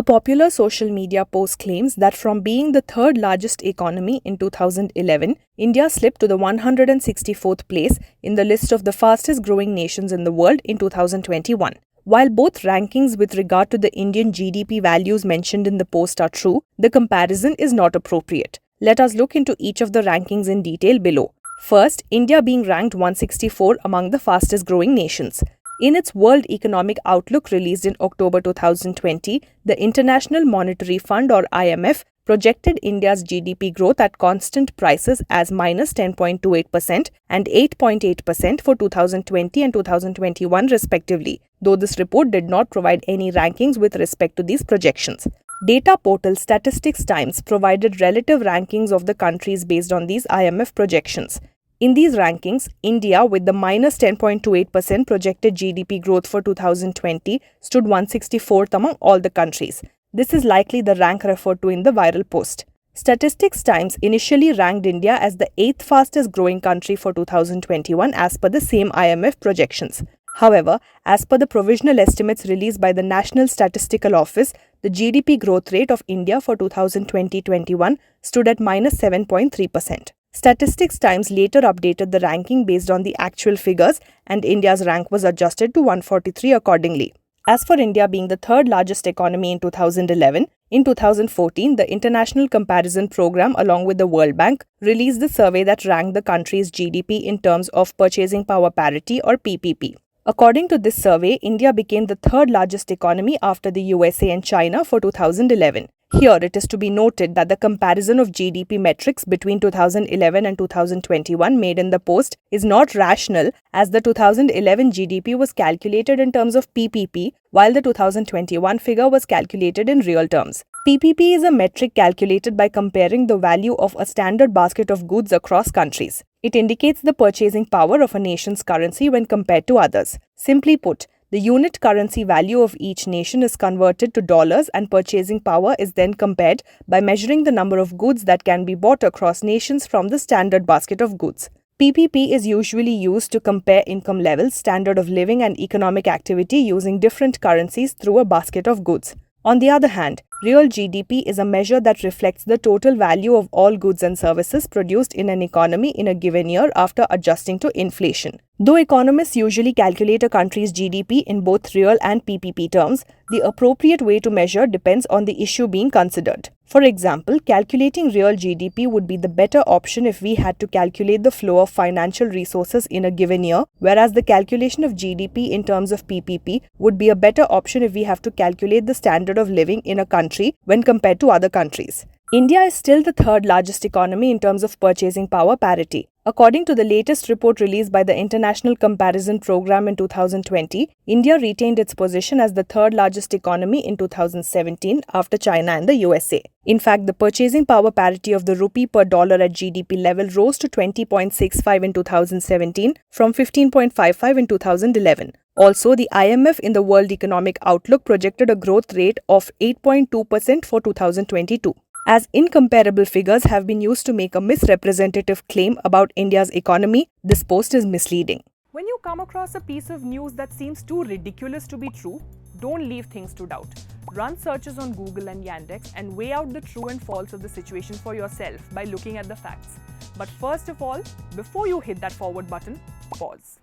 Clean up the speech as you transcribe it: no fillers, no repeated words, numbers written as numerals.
A popular social media post claims that from being the third largest economy in 2011, India slipped to the 164th place in the list of the fastest growing nations in the world in 2021. While both rankings with regard to the Indian GDP values mentioned in the post are true, the comparison is not appropriate. Let us look into each of the rankings in detail below. First, India being ranked 164 among the fastest growing nations. In its World Economic Outlook released in October 2020, the International Monetary Fund or IMF projected India's GDP growth at constant prices as minus 10.28% and 8.8% for 2020 and 2021 respectively, though this report did not provide any rankings with respect to these projections. Data portal Statistics Times provided relative rankings of the countries based on these IMF projections. In these rankings, India, with the minus 10.28% projected GDP growth for 2020, stood 164th among all the countries. This is likely the rank referred to in the viral post. Statistics Times initially ranked India as the 8th fastest growing country for 2021 as per the same IMF projections. However, as per the provisional estimates released by the National Statistical Office, the GDP growth rate of India for 2020-21 stood at minus 7.3%. Statistics Times later updated the ranking based on the actual figures, and India's rank was adjusted to 143 accordingly. As for India being the third largest economy in 2011, in 2014, the International Comparison Program along with the World Bank released the survey that ranked the country's GDP in terms of purchasing power parity or PPP. According to this survey, India became the third largest economy after the USA and China for 2011. Here, it is to be noted that the comparison of GDP metrics between 2011 and 2021 made in the post is not rational, as the 2011 GDP was calculated in terms of PPP, while the 2021 figure was calculated in real terms. PPP is a metric calculated by comparing the value of a standard basket of goods across countries. It indicates the purchasing power of a nation's currency when compared to others. Simply put, the unit currency value of each nation is converted to dollars, and purchasing power is then compared by measuring the number of goods that can be bought across nations from the standard basket of goods. PPP is usually used to compare income levels, standard of living, and economic activity using different currencies through a basket of goods. On the other hand, real GDP is a measure that reflects the total value of all goods and services produced in an economy in a given year after adjusting to inflation. Though economists usually calculate a country's GDP in both real and PPP terms, the appropriate way to measure depends on the issue being considered. For example, calculating real GDP would be the better option if we had to calculate the flow of financial resources in a given year, whereas the calculation of GDP in terms of PPP would be a better option if we have to calculate the standard of living in a country when compared to other countries. India is still the third largest economy in terms of purchasing power parity. According to the latest report released by the International Comparison Program in 2020, India retained its position as the third largest economy in 2017 after China and the USA. In fact, the purchasing power parity of the rupee per dollar at GDP level rose to 20.65 in 2017 from 15.55 in 2011. Also, the IMF in the World Economic Outlook projected a growth rate of 8.2% for 2022. As incomparable figures have been used to make a misrepresentative claim about India's economy, this post is misleading. When you come across a piece of news that seems too ridiculous to be true, don't leave things to doubt. Run searches on Google and Yandex and weigh out the true and false of the situation for yourself by looking at the facts. But first of all, before you hit that forward button, pause.